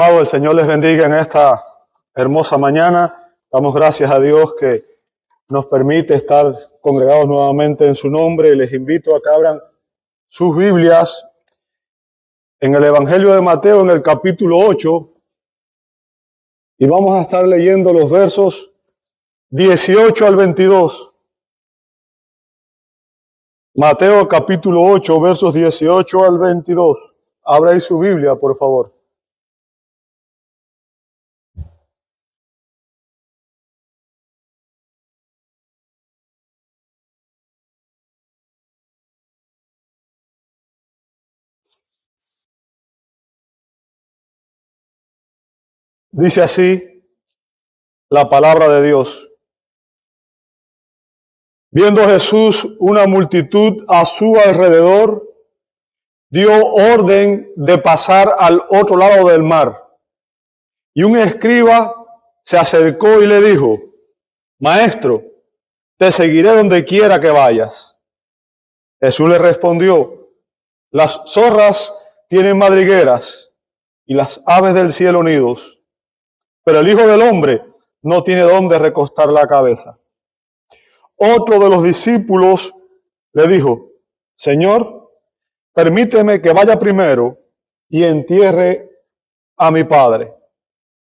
El Señor les bendiga en esta hermosa mañana. Damos gracias a Dios que nos permite estar congregados nuevamente en su nombre. Les invito a que abran sus Biblias en el Evangelio de Mateo, en el capítulo 8, y vamos a estar leyendo los versos 18 al 22. Mateo capítulo 8, versos 18 al 22. Abra ahí su Biblia, por favor. Dice así la palabra de Dios. Viendo Jesús una multitud a su alrededor, dio orden de pasar al otro lado del mar. Y un escriba se acercó y le dijo: Maestro, te seguiré donde quiera que vayas. Jesús le respondió: Las zorras tienen madrigueras y las aves del cielo nidos, pero el Hijo del Hombre no tiene dónde recostar la cabeza. Otro de los discípulos le dijo: Señor, permíteme que vaya primero y entierre a mi padre.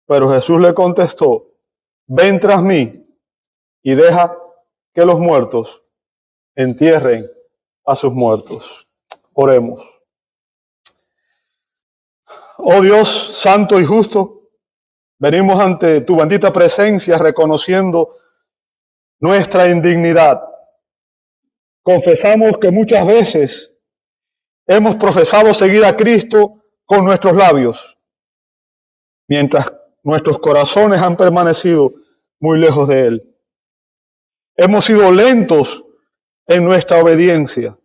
Pero Jesús le contestó: Ven tras mí y deja que los muertos entierren a sus muertos. Oremos. Oh Dios santo y justo, venimos ante tu bendita presencia reconociendo nuestra indignidad. Confesamos que muchas veces hemos profesado seguir a Cristo con nuestros labios, mientras nuestros corazones han permanecido muy lejos de Él. Hemos sido lentos en nuestra obediencia.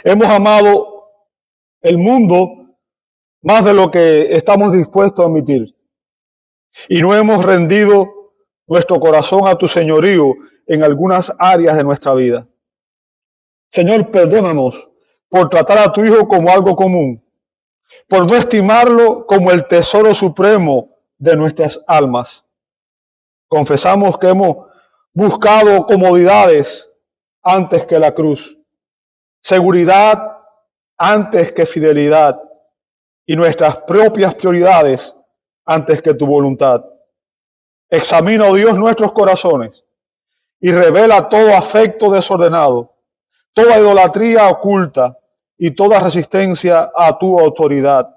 Hemos amado el mundo más de lo que estamos dispuestos a admitir. Y no hemos rendido nuestro corazón a tu señorío en algunas áreas de nuestra vida. Señor, perdónanos por tratar a tu Hijo como algo común, por no estimarlo como el tesoro supremo de nuestras almas. Confesamos que hemos buscado comodidades antes que la cruz, seguridad antes que fidelidad y nuestras propias prioridades antes que tu voluntad. Examina, oh Dios, nuestros corazones y revela todo afecto desordenado, toda idolatría oculta y toda resistencia a tu autoridad.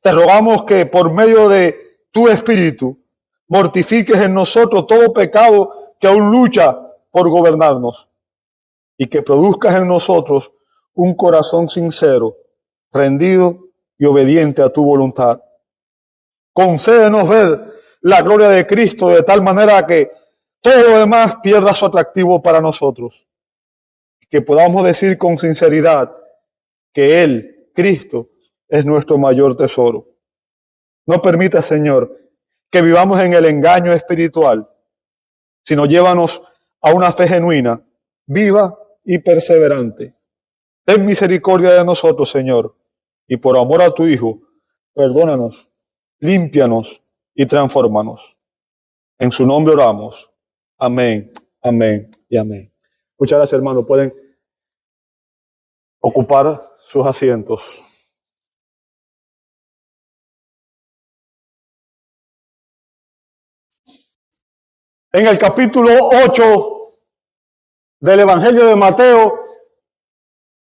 Te rogamos que por medio de tu Espíritu mortifiques en nosotros todo pecado que aún lucha por gobernarnos y que produzcas en nosotros un corazón sincero, rendido y obediente a tu voluntad. Concédenos ver la gloria de Cristo de tal manera que todo lo demás pierda su atractivo para nosotros. Que podamos decir con sinceridad que Él, Cristo, es nuestro mayor tesoro. No permita, Señor, que vivamos en el engaño espiritual, sino llévanos a una fe genuina, viva y perseverante. Ten misericordia de nosotros, Señor, y por amor a tu Hijo, perdónanos, límpianos y transfórmanos. En su nombre oramos. Amén, amén y amén. Muchas gracias, hermanos. Pueden ocupar sus asientos. En el capítulo 8 del Evangelio de Mateo,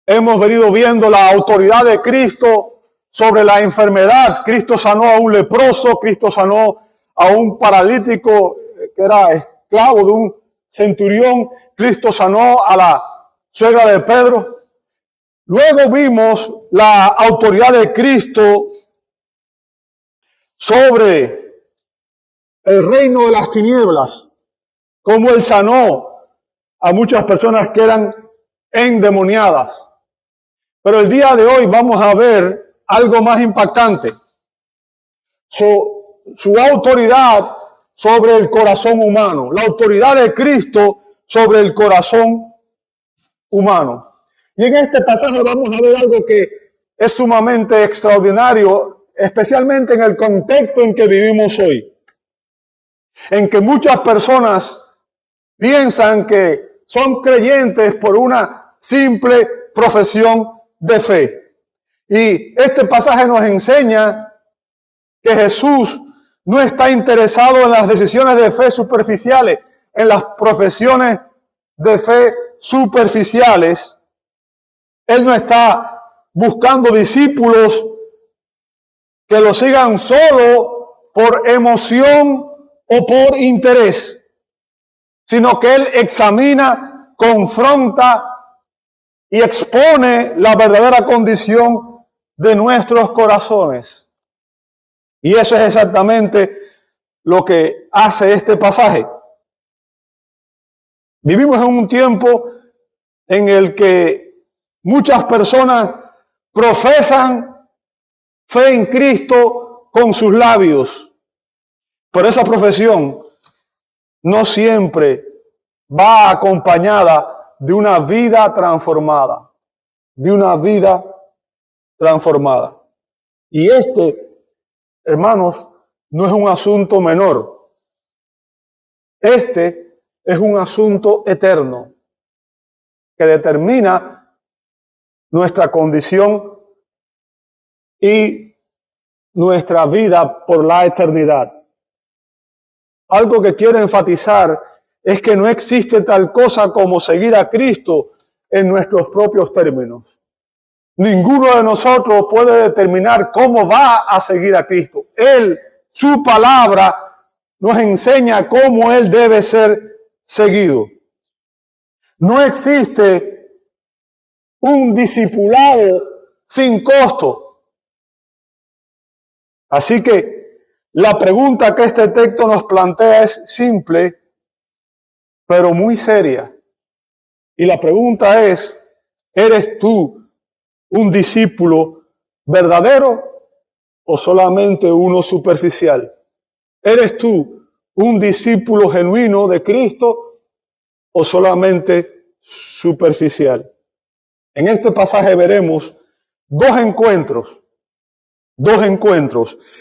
hemos venido viendo la autoridad de Cristo sobre la enfermedad. Cristo sanó a un leproso, Cristo sanó a un paralítico que era esclavo de un centurión, Cristo sanó a la suegra de Pedro. Luego vimos la autoridad de Cristo sobre el reino de las tinieblas, cómo Él sanó a muchas personas que eran endemoniadas. Pero el día de hoy vamos a ver algo más impactante. Su autoridad sobre el corazón humano, la autoridad de Cristo sobre el corazón humano. Y en este pasaje vamos a ver algo que es sumamente extraordinario especialmente en el contexto en que vivimos hoy, en que muchas personas piensan que son creyentes por una simple profesión de fe. Y este pasaje nos enseña que Jesús no está interesado en las decisiones de fe superficiales, en las profesiones de fe superficiales. Él no está buscando discípulos que lo sigan solo por emoción o por interés, sino que Él examina, confronta y expone la verdadera condición de nuestros corazones. Y eso es exactamente lo que hace este pasaje. Vivimos en un tiempo en el que muchas personas profesan fe en Cristo con sus labios, pero esa profesión no siempre va acompañada de una vida transformada, Y hermanos, no es un asunto menor. Este es un asunto eterno que determina nuestra condición y nuestra vida por la eternidad. Algo que quiero enfatizar es que no existe tal cosa como seguir a Cristo en nuestros propios términos. Ninguno de nosotros puede determinar cómo va a seguir a Cristo. Él, su palabra, nos enseña cómo Él debe ser seguido. No existe un discipulado sin costo. Así que la pregunta que este texto nos plantea es simple, pero muy seria. Y la pregunta es, ¿eres tú un discípulo verdadero o solamente uno superficial? ¿Eres tú un discípulo genuino de Cristo o solamente superficial? En este pasaje veremos dos encuentros,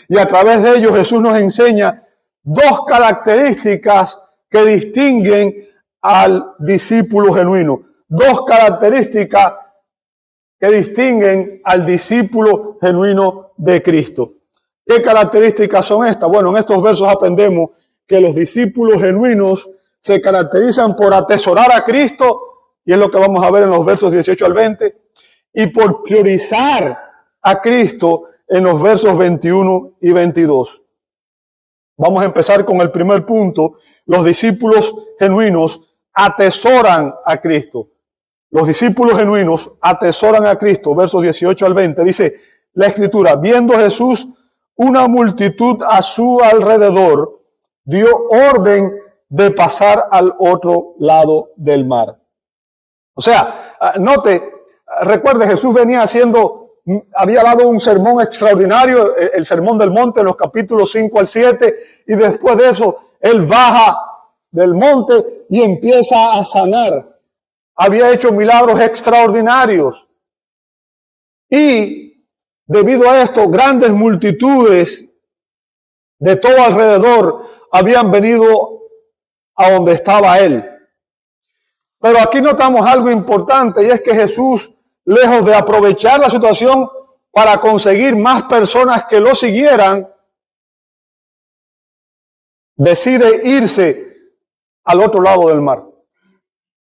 y a través de ellos Jesús nos enseña dos características que distinguen al discípulo genuino, dos características que distinguen al discípulo genuino de Cristo. ¿Qué características son estas? Bueno, en estos versos aprendemos que los discípulos genuinos se caracterizan por atesorar a Cristo, y es lo que vamos a ver en los versos 18 al 20, y por priorizar a Cristo en los versos 21 y 22. Vamos a empezar con el primer punto. Los discípulos genuinos atesoran a Cristo. Los discípulos genuinos atesoran a Cristo. Versos 18 al 20. Dice la Escritura: viendo Jesús una multitud a su alrededor, dio orden de pasar al otro lado del mar. O sea, recuerde, Jesús había dado un sermón extraordinario, el Sermón del Monte, en los capítulos 5 al 7, y después de eso, Él baja del monte y empieza a sanar. Había hecho milagros extraordinarios. Y debido a esto, grandes multitudes de todo alrededor habían venido a donde estaba Él. Pero aquí notamos algo importante, y es que Jesús, lejos de aprovechar la situación para conseguir más personas que lo siguieran, decide irse al otro lado del mar.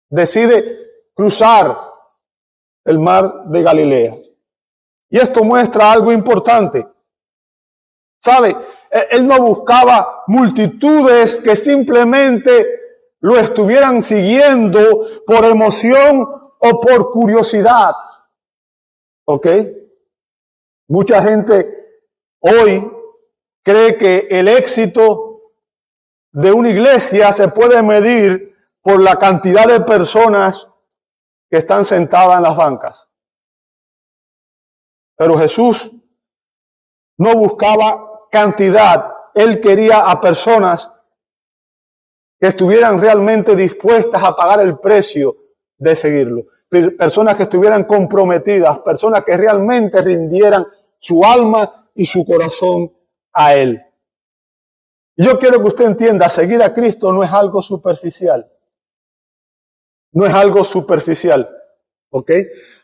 Decide cruzar el mar de Galilea. Y esto muestra algo importante. ¿Sabe? Él no buscaba multitudes que simplemente lo estuvieran siguiendo por emoción o por curiosidad. ¿Ok? Mucha gente hoy cree que el éxito de una iglesia se puede medir por la cantidad de personas que están sentadas en las bancas. Pero Jesús no buscaba cantidad. Él quería a personas que estuvieran realmente dispuestas a pagar el precio de seguirlo. Personas que estuvieran comprometidas, personas que realmente rindieran su alma y su corazón a Él. Y yo quiero que usted entienda, seguir a Cristo no es algo superficial. No es algo superficial. ¿Ok?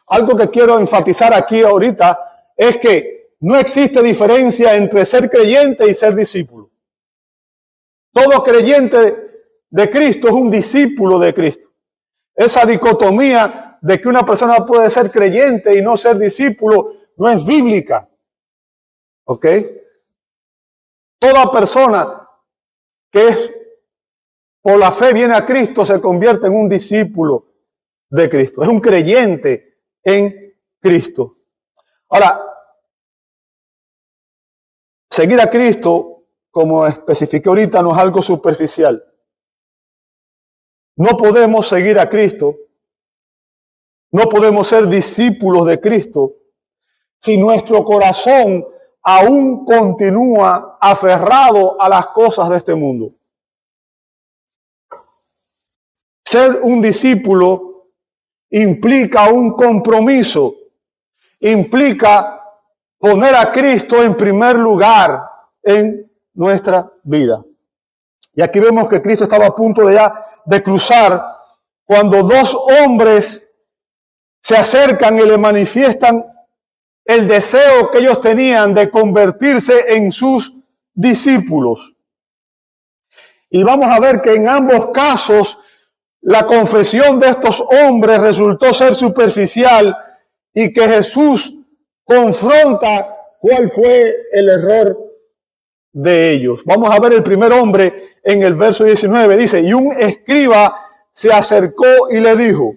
Algo que quiero enfatizar aquí ahorita es que no existe diferencia entre ser creyente y ser discípulo. Todo creyente de Cristo es un discípulo de Cristo. Esa dicotomía de que una persona puede ser creyente y no ser discípulo no es bíblica. ¿Ok? Toda persona que es por la fe viene a Cristo se convierte en un discípulo de Cristo. Es un creyente en Cristo. Ahora, seguir a Cristo, como especifiqué ahorita, no es algo superficial. No podemos seguir a Cristo, no podemos ser discípulos de Cristo si nuestro corazón aún continúa aferrado a las cosas de este mundo. Ser un discípulo implica un compromiso, implica poner a Cristo en primer lugar en nuestra vida. Y aquí vemos que Cristo estaba a punto de cruzar cuando dos hombres se acercan y le manifiestan el deseo que ellos tenían de convertirse en sus discípulos. Y vamos a ver que en ambos casos la confesión de estos hombres resultó ser superficial y que Jesús confronta cuál fue el error de ellos. Vamos a ver el primer hombre en el verso 19. Dice, y un escriba se acercó y le dijo.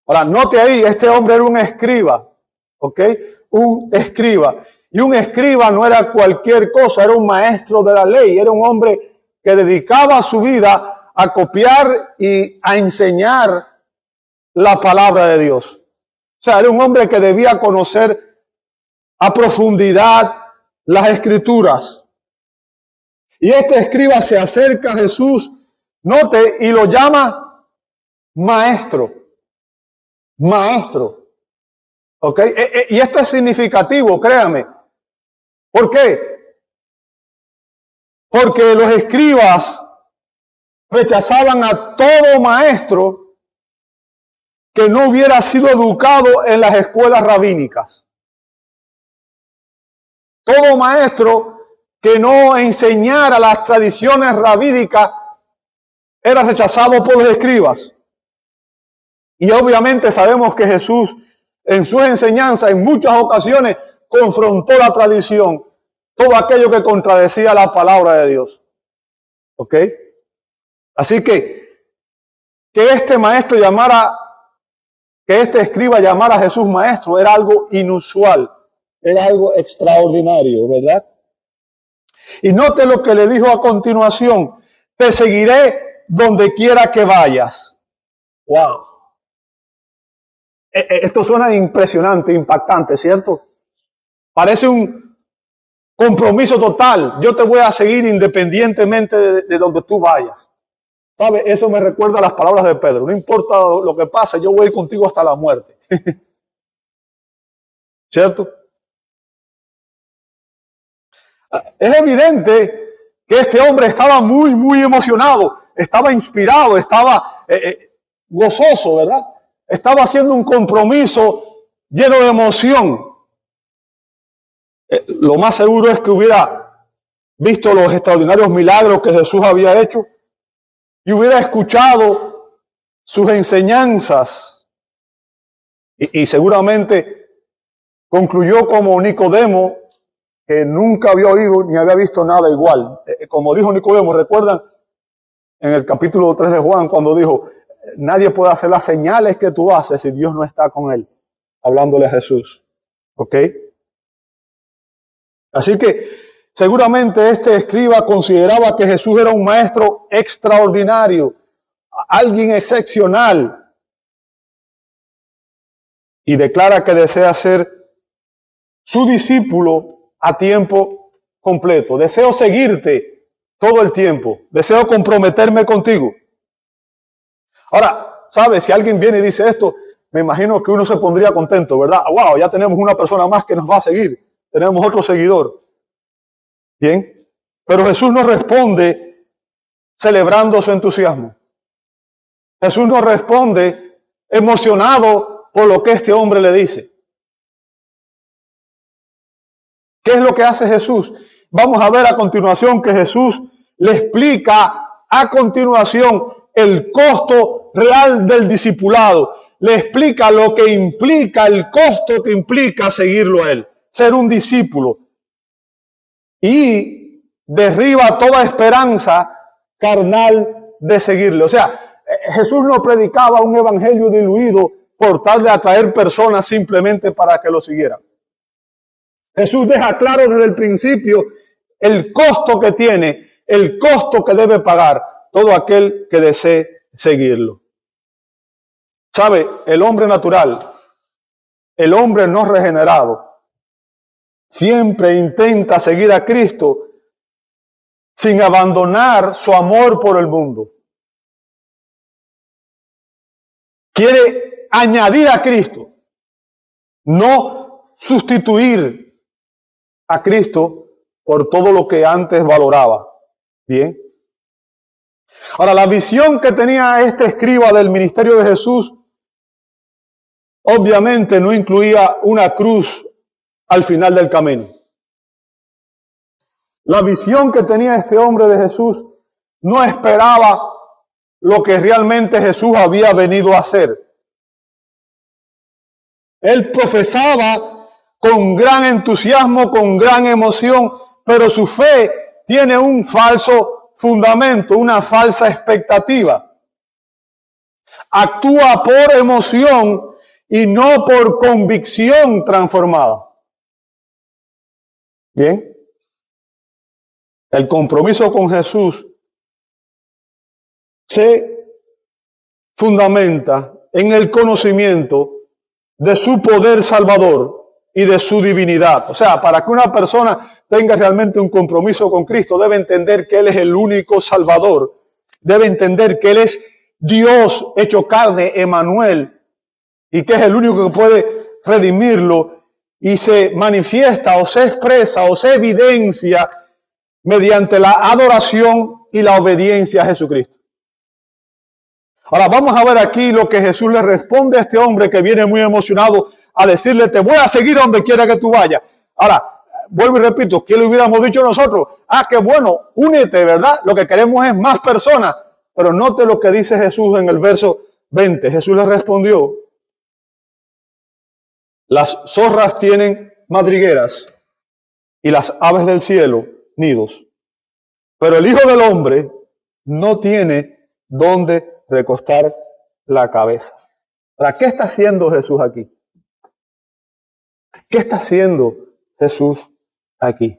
Ahora, note ahí, este hombre era un escriba. ¿Ok? Un escriba. Y un escriba no era cualquier cosa, era un maestro de la ley. Era un hombre que dedicaba su vida a copiar y a enseñar la palabra de Dios. O sea, era un hombre que debía conocer a profundidad las escrituras. Y este escriba se acerca a Jesús, note, y lo llama maestro. Maestro. ¿Ok? Y esto es significativo, créame. ¿Por qué? Porque los escribas rechazaban a todo maestro que no hubiera sido educado en las escuelas rabínicas. Todo maestro que no enseñara las tradiciones rabínicas era rechazado por los escribas. Y obviamente sabemos que Jesús en sus enseñanzas en muchas ocasiones confrontó la tradición, todo aquello que contradecía la palabra de Dios. ¿Ok? Así que este maestro llamara, que este escriba llamara a Jesús maestro era algo inusual, era algo extraordinario, ¿verdad? Y note lo que le dijo a continuación, te seguiré donde quiera que vayas. ¡Wow! Esto suena impresionante, impactante, ¿cierto? Parece un compromiso total. Yo te voy a seguir independientemente de donde tú vayas. ¿Sabe? Eso me recuerda a las palabras de Pedro. No importa lo que pase, yo voy a ir contigo hasta la muerte. ¿Cierto? Es evidente que este hombre estaba muy, muy emocionado. Estaba inspirado, estaba gozoso, ¿verdad? Estaba haciendo un compromiso lleno de emoción. Lo más seguro es que hubiera visto los extraordinarios milagros que Jesús había hecho y hubiera escuchado sus enseñanzas. Y seguramente concluyó como Nicodemo, que nunca había oído ni había visto nada igual. Como dijo Nicodemo, ¿recuerdan? En el capítulo 3 de Juan, cuando dijo, nadie puede hacer las señales que tú haces si Dios no está con él, hablándole a Jesús. ¿Ok? Así que seguramente este escriba consideraba que Jesús era un maestro extraordinario, alguien excepcional, y declara que desea ser su discípulo a tiempo completo. Deseo seguirte todo el tiempo, deseo comprometerme contigo. Ahora, ¿sabes? Si alguien viene y dice esto, me imagino que uno se pondría contento, ¿verdad? ¡Wow! Ya tenemos una persona más que nos va a seguir. tenemos otro seguidor. Bien, pero Jesús no responde celebrando su entusiasmo. Jesús no responde emocionado por lo que este hombre le dice. ¿Qué es lo que hace Jesús? Vamos a ver a continuación que Jesús le explica a continuación el costo real del discipulado. Le explica lo que implica, el costo que implica seguirlo a él, ser un discípulo. Y derriba toda esperanza carnal de seguirle. O sea, Jesús no predicaba un evangelio diluido por tal de atraer personas simplemente para que lo siguieran. Jesús deja claro desde el principio el costo que tiene, el costo que debe pagar todo aquel que desee seguirlo. ¿Sabe? El hombre natural, el hombre no regenerado, siempre intenta seguir a Cristo sin abandonar su amor por el mundo. Quiere añadir a Cristo, no sustituir a Cristo por todo lo que antes valoraba. Bien. Ahora, la visión que tenía este escriba del ministerio de Jesús, obviamente no incluía una cruz al final del camino. La visión que tenía este hombre de Jesús no esperaba lo que realmente Jesús había venido a hacer. Él profesaba con gran entusiasmo, con gran emoción, pero su fe tiene un falso fundamento, una falsa expectativa. Actúa por emoción y no por convicción transformada. Bien. El compromiso con Jesús se fundamenta en el conocimiento de su poder salvador y de su divinidad. O sea, para que una persona tenga realmente un compromiso con Cristo, debe entender que Él es el único Salvador. Debe entender que Él es Dios hecho carne, Emmanuel, y que es el único que puede redimirlo, y se manifiesta o se expresa o se evidencia mediante la adoración y la obediencia a Jesucristo. Ahora vamos a ver aquí lo que Jesús le responde a este hombre que viene muy emocionado a decirle: te voy a seguir donde quiera que tú vayas. Ahora, vuelvo y repito, ¿qué le hubiéramos dicho nosotros? Ah, qué bueno, únete, ¿verdad? Lo que queremos es más personas. Pero note lo que dice Jesús en el verso 20. Jesús le respondió: las zorras tienen madrigueras y las aves del cielo nidos, pero el Hijo del Hombre no tiene dónde recostar la cabeza. ¿Para qué está haciendo Jesús aquí? ¿Qué está haciendo Jesús aquí?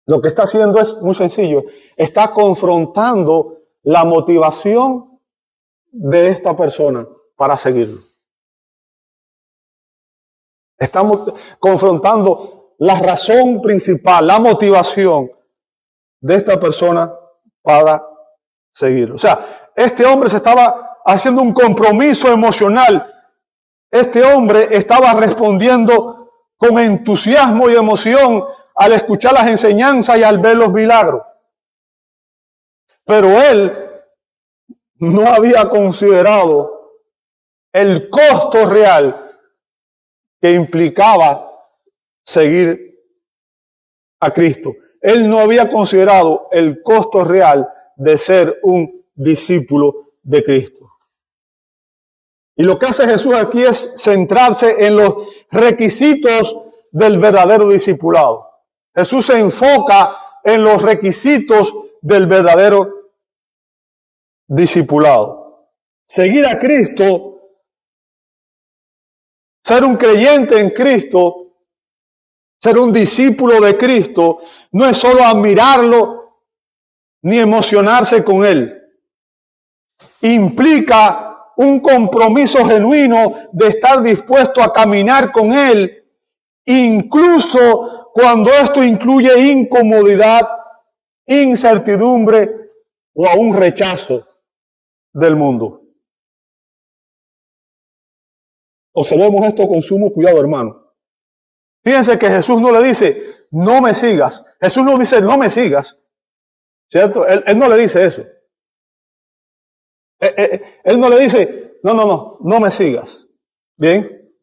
Lo que está haciendo es muy sencillo. Está confrontando la motivación de esta persona para seguirlo. Estamos confrontando la razón principal, la motivación de esta persona para seguirlo. O sea, este hombre se estaba haciendo un compromiso emocional. Este hombre estaba respondiendo con entusiasmo y emoción al escuchar las enseñanzas y al ver los milagros. Pero él no había considerado el costo real que implicaba seguir a Cristo. Él no había considerado el costo real de ser un discípulo de Cristo. Y lo que hace Jesús aquí es centrarse en los requisitos del verdadero discipulado. Jesús se enfoca en los requisitos del verdadero discipulado. Seguir a Cristo, ser un creyente en Cristo, ser un discípulo de Cristo, no es solo admirarlo ni emocionarse con Él. Implica un compromiso genuino de estar dispuesto a caminar con Él, incluso cuando esto incluye incomodidad, incertidumbre o aún rechazo del mundo. Observemos esto con sumo cuidado, hermano. Fíjense que Jesús no le dice, no me sigas. Jesús no dice, no me sigas. ¿Cierto? Él no le dice eso. Él no le dice, no me sigas. Bien.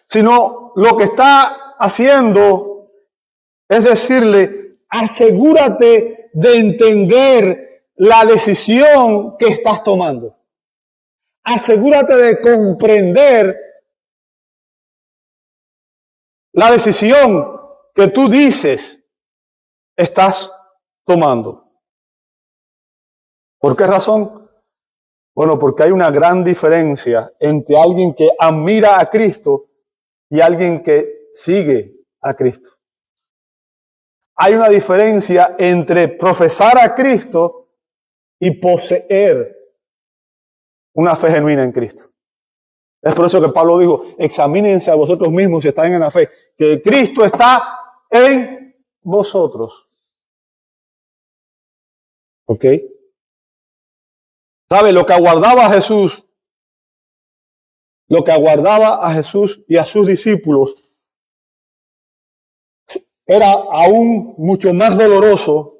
Sino lo que está haciendo es decirle, asegúrate de entender la decisión que estás tomando. Asegúrate de comprender la decisión que tú dices estás tomando. ¿Por qué razón? Bueno, porque hay una gran diferencia entre alguien que admira a Cristo y alguien que sigue a Cristo. Hay una diferencia entre profesar a Cristo y poseer una fe genuina en Cristo. Es por eso que Pablo dijo, examínense a vosotros mismos si están en la fe, que Cristo está en vosotros. ¿Ok? ¿Sabe? Lo que aguardaba a Jesús y a sus discípulos era aún mucho más doloroso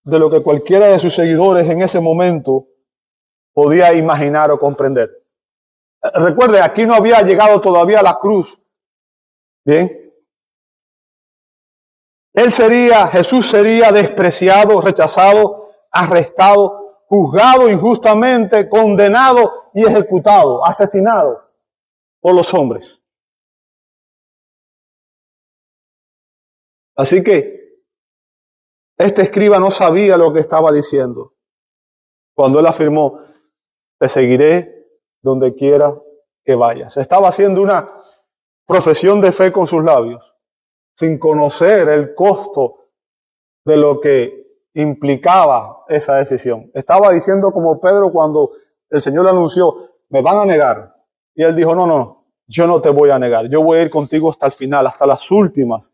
de lo que cualquiera de sus seguidores en ese momento podía imaginar o comprender. Recuerde, aquí no había llegado todavía a la cruz. Bien. Jesús sería despreciado, rechazado, arrestado, juzgado injustamente, condenado y ejecutado, asesinado por los hombres. Así que este escriba no sabía lo que estaba diciendo cuando él afirmó, te seguiré donde quiera que vayas. Estaba haciendo una profesión de fe con sus labios, sin conocer el costo de lo que implicaba esa decisión. Estaba diciendo como Pedro cuando el Señor le anunció, me van a negar. Y él dijo, no, yo no te voy a negar. Yo voy a ir contigo hasta el final, hasta las últimas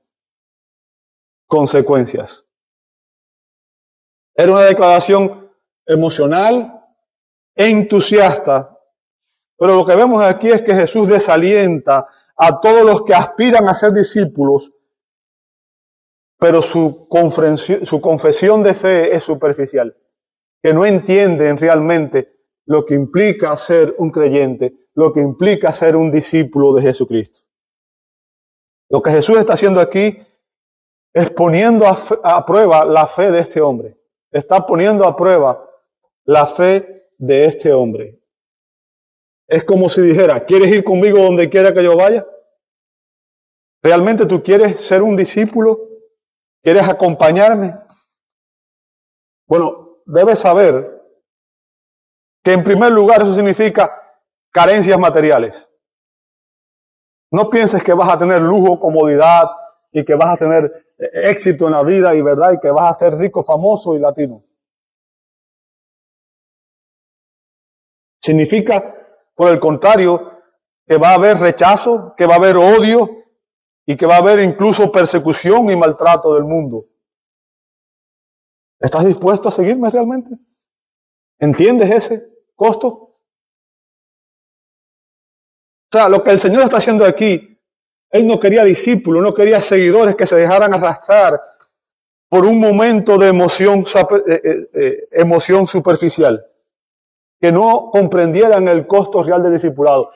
consecuencias. Era una declaración emocional, entusiasta, pero lo que vemos aquí es que Jesús desalienta a todos los que aspiran a ser discípulos, pero su confesión de fe es superficial, que no entienden realmente lo que implica ser un creyente, lo que implica ser un discípulo de Jesucristo. Lo que Jesús está haciendo aquí es poniendo a prueba la fe de este hombre. Está poniendo a prueba la fe de este hombre. Es como si dijera, ¿quieres ir conmigo donde quiera que yo vaya? ¿Realmente tú quieres ser un discípulo? ¿Quieres acompañarme? Bueno, debes saber que en primer lugar eso significa carencias materiales. No pienses que vas a tener lujo, comodidad y que vas a tener éxito en la vida y verdad y que vas a ser rico, famoso y latino. Significa, por el contrario, que va a haber rechazo, que va a haber odio y que va a haber incluso persecución y maltrato del mundo. ¿Estás dispuesto a seguirme realmente? ¿Entiendes ese costo? O sea, lo que el Señor está haciendo aquí, Él no quería discípulos, no quería seguidores que se dejaran arrastrar por un momento de emoción superficial, que no comprendieran el costo real del discipulado.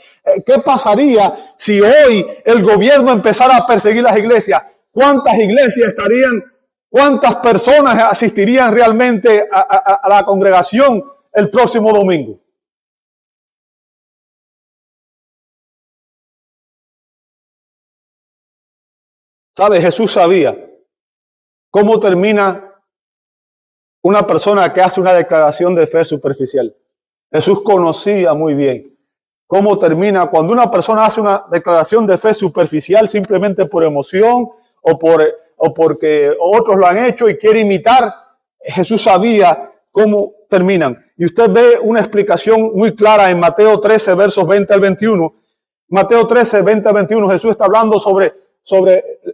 ¿Qué pasaría si hoy el gobierno empezara a perseguir las iglesias? ¿Cuántas iglesias estarían, cuántas personas asistirían realmente a la congregación el próximo domingo? ¿Sabe? Jesús sabía cómo termina una persona que hace una declaración de fe superficial. Jesús conocía muy bien cómo termina cuando una persona hace una declaración de fe superficial simplemente por emoción o porque otros lo han hecho y quiere imitar. Jesús sabía cómo terminan. Y usted ve una explicación muy clara en Mateo 13, versos 20 al 21. Mateo 13, 20 al 21, Jesús está hablando sobre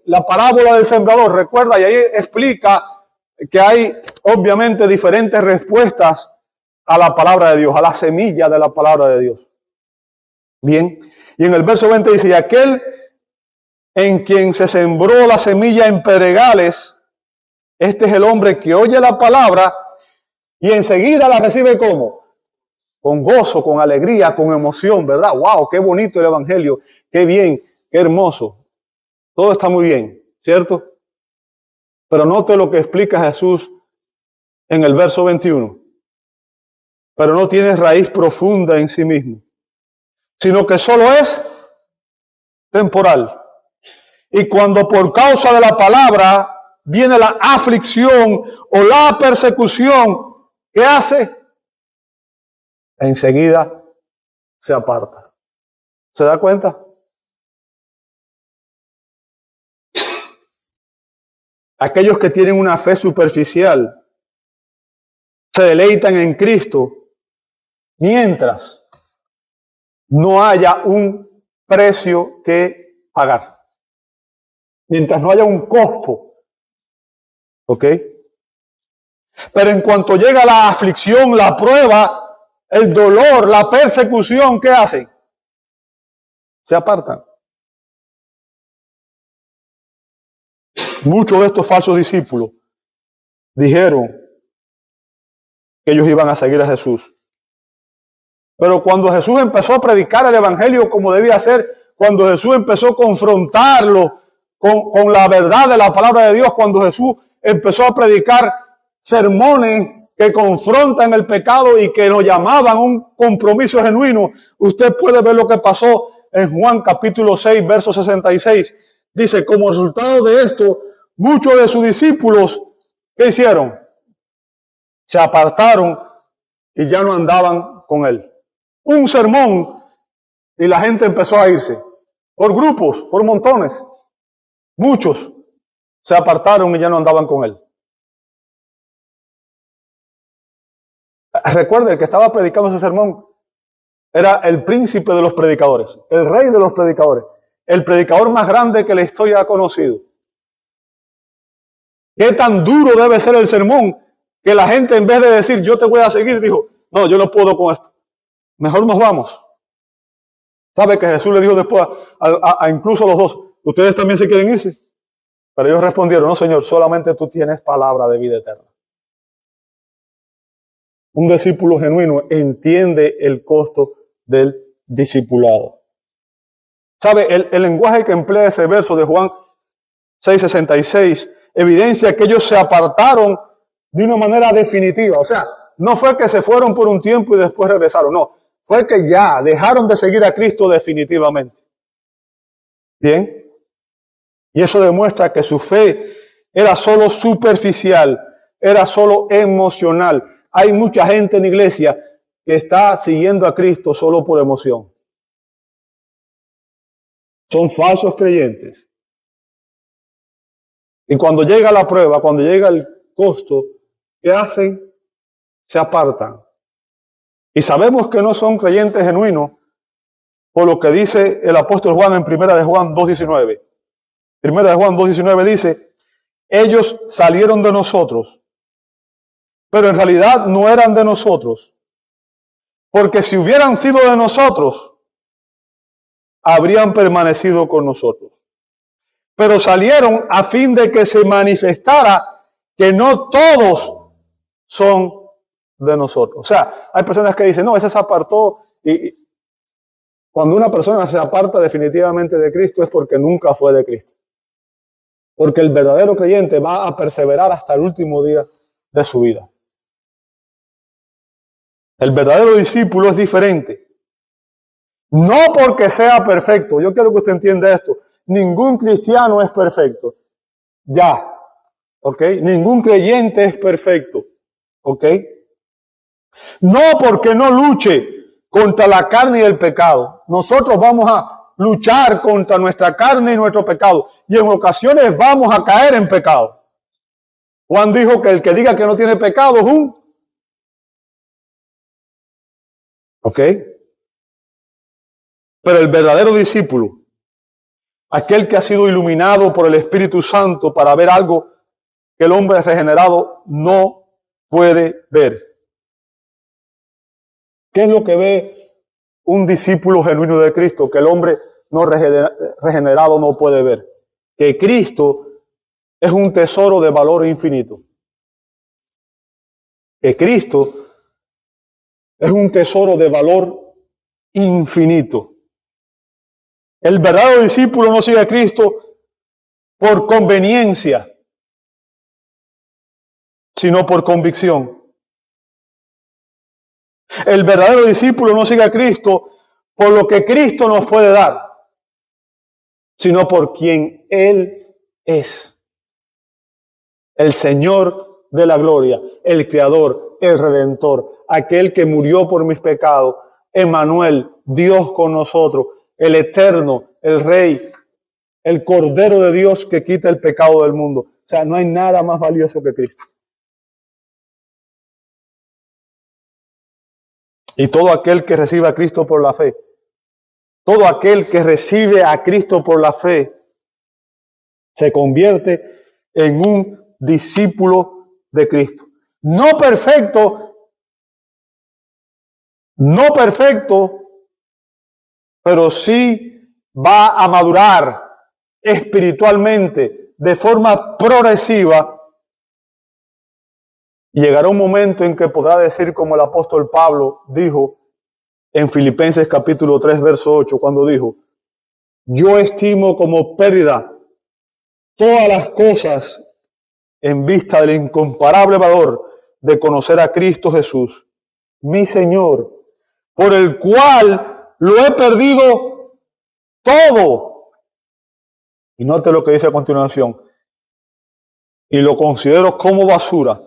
la parábola del sembrador. Recuerda, y ahí explica que hay obviamente diferentes respuestas a la palabra de Dios, a la semilla de la palabra de Dios. Bien, y en el verso 20 dice, y aquel en quien se sembró la semilla en pedregales. Este es el hombre que oye la palabra y enseguida la recibe ¿cómo? Con gozo, con alegría, con emoción, ¿verdad? ¡Wow! ¡Qué bonito el evangelio! ¡Qué bien! ¡Qué hermoso! Todo está muy bien, ¿cierto? Pero note lo que explica Jesús en el verso 21. Pero no tiene raíz profunda en sí mismo, sino que solo es temporal. Y cuando por causa de la palabra viene la aflicción o la persecución, ¿qué hace? Enseguida se aparta. ¿Se da cuenta? Aquellos que tienen una fe superficial se deleitan en Cristo mientras no haya un precio que pagar. Mientras no haya un costo. ¿Ok? Pero en cuanto llega la aflicción, la prueba, el dolor, la persecución, ¿qué hacen? Se apartan. Muchos de estos falsos discípulos dijeron que ellos iban a seguir a Jesús. Pero cuando Jesús empezó a predicar el evangelio como debía ser, cuando Jesús empezó a confrontarlo con la verdad de la palabra de Dios, cuando Jesús empezó a predicar sermones que confrontan el pecado y que nos llamaban a un compromiso genuino, usted puede ver lo que pasó en Juan capítulo 6, verso 66. Dice, como resultado de esto, muchos de sus discípulos, ¿qué hicieron? Se apartaron y ya no andaban con él. Un sermón y la gente empezó a irse. Por grupos, por montones. Muchos se apartaron y ya no andaban con él. Recuerde, el que estaba predicando ese sermón era el príncipe de los predicadores, el rey de los predicadores, el predicador más grande que la historia ha conocido. ¿Qué tan duro debe ser el sermón que la gente, en vez de decir yo te voy a seguir, dijo, no, yo no puedo con esto, mejor nos vamos? ¿Sabe que Jesús le dijo después a incluso a los dos, ustedes también se quieren irse? Pero ellos respondieron, no Señor, solamente tú tienes palabra de vida eterna. Un discípulo genuino entiende el costo del discipulado. ¿Sabe? El lenguaje que emplea ese verso de Juan 6:66 evidencia que ellos se apartaron de una manera definitiva. O sea, no fue que se fueron por un tiempo y después regresaron. No, fue que ya dejaron de seguir a Cristo definitivamente. Bien. Y eso demuestra que su fe era solo superficial, era solo emocional. Hay mucha gente en la iglesia que está siguiendo a Cristo solo por emoción. Son falsos creyentes. Y cuando llega la prueba, cuando llega el costo, ¿qué hacen? Se apartan. Y sabemos que no son creyentes genuinos por lo que dice el apóstol Juan en 1 de Juan 2:19. 1 de Juan 2:19 dice, ellos salieron de nosotros, pero en realidad no eran de nosotros, porque si hubieran sido de nosotros, habrían permanecido con nosotros. Pero salieron a fin de que se manifestara que no todos son de nosotros. O sea, hay personas que dicen, no, ese se apartó. Y cuando una persona se aparta definitivamente de Cristo es porque nunca fue de Cristo. Porque el verdadero creyente va a perseverar hasta el último día de su vida. El verdadero discípulo es diferente. No porque sea perfecto. Yo quiero que usted entienda esto. Ningún cristiano es perfecto. Ya. ¿Ok? Ningún creyente es perfecto. ¿Ok? No porque no luche contra la carne y el pecado. Nosotros vamos a luchar contra nuestra carne y nuestro pecado. Y en ocasiones vamos a caer en pecado. Juan dijo que el que diga que no tiene pecado es un... ¿Ok? Pero el verdadero discípulo, aquel que ha sido iluminado por el Espíritu Santo para ver algo que el hombre regenerado no puede ver. ¿Qué es lo que ve un discípulo genuino de Cristo? Que el hombre no regenerado no puede ver. Que Cristo es un tesoro de valor infinito. Que Cristo es un tesoro de valor infinito. El verdadero discípulo no sigue a Cristo por conveniencia, sino por convicción. El verdadero discípulo no sigue a Cristo por lo que Cristo nos puede dar, sino por quien Él es. El Señor de la gloria, el Creador, el Redentor, aquel que murió por mis pecados, Emmanuel, Dios con nosotros, el Eterno, el Rey, el Cordero de Dios que quita el pecado del mundo. O sea, no hay nada más valioso que Cristo. Y todo aquel que recibe a Cristo por la fe, todo aquel que recibe a Cristo por la fe, se convierte en un discípulo de Cristo. No perfecto, pero sí va a madurar espiritualmente de forma progresiva. Y llegará un momento en que podrá decir como el apóstol Pablo dijo en Filipenses capítulo 3, verso 8, cuando dijo: yo estimo como pérdida todas las cosas en vista del incomparable valor de conocer a Cristo Jesús, mi Señor, por el cual lo he perdido todo. Y note lo que dice a continuación: y lo considero como basura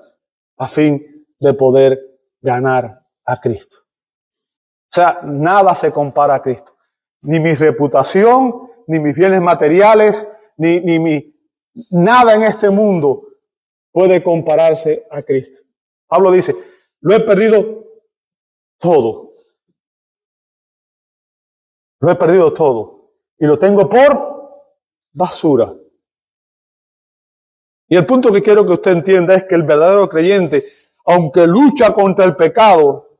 a fin de poder ganar a Cristo. O sea, nada se compara a Cristo. Ni mi reputación, ni mis bienes materiales, nada en este mundo puede compararse a Cristo. Pablo dice: lo he perdido todo. Lo he perdido todo. Y lo tengo por basura. Y el punto que quiero que usted entienda es que el verdadero creyente, aunque lucha contra el pecado,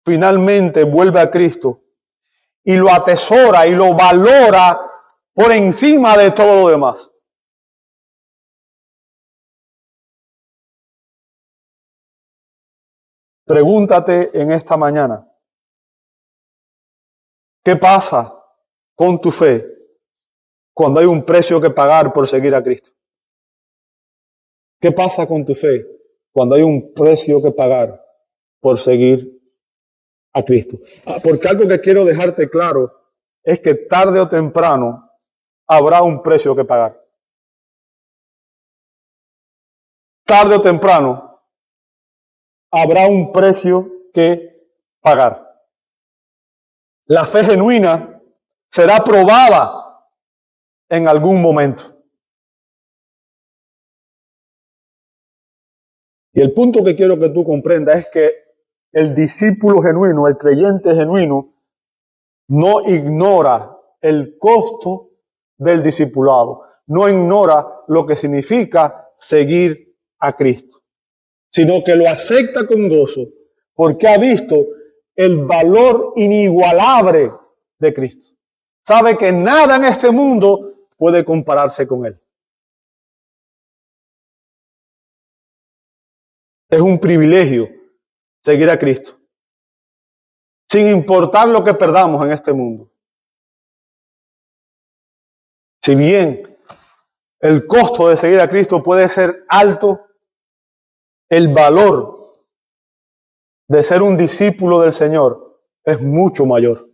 finalmente vuelve a Cristo y lo atesora y lo valora por encima de todo lo demás. Pregúntate en esta mañana: ¿qué pasa con tu fe cuando hay un precio que pagar por seguir a Cristo? ¿Qué pasa con tu fe cuando hay un precio que pagar por seguir a Cristo? Porque algo que quiero dejarte claro es que tarde o temprano habrá un precio que pagar. Tarde o temprano habrá un precio que pagar. La fe genuina será probada en algún momento. Y el punto que quiero que tú comprendas es que el discípulo genuino, el creyente genuino, no ignora el costo del discipulado, no ignora lo que significa seguir a Cristo, sino que lo acepta con gozo porque ha visto el valor inigualable de Cristo. Sabe que nada en este mundo puede compararse con Él. Es un privilegio seguir a Cristo, sin importar lo que perdamos en este mundo. Si bien el costo de seguir a Cristo puede ser alto, el valor de ser un discípulo del Señor es mucho mayor,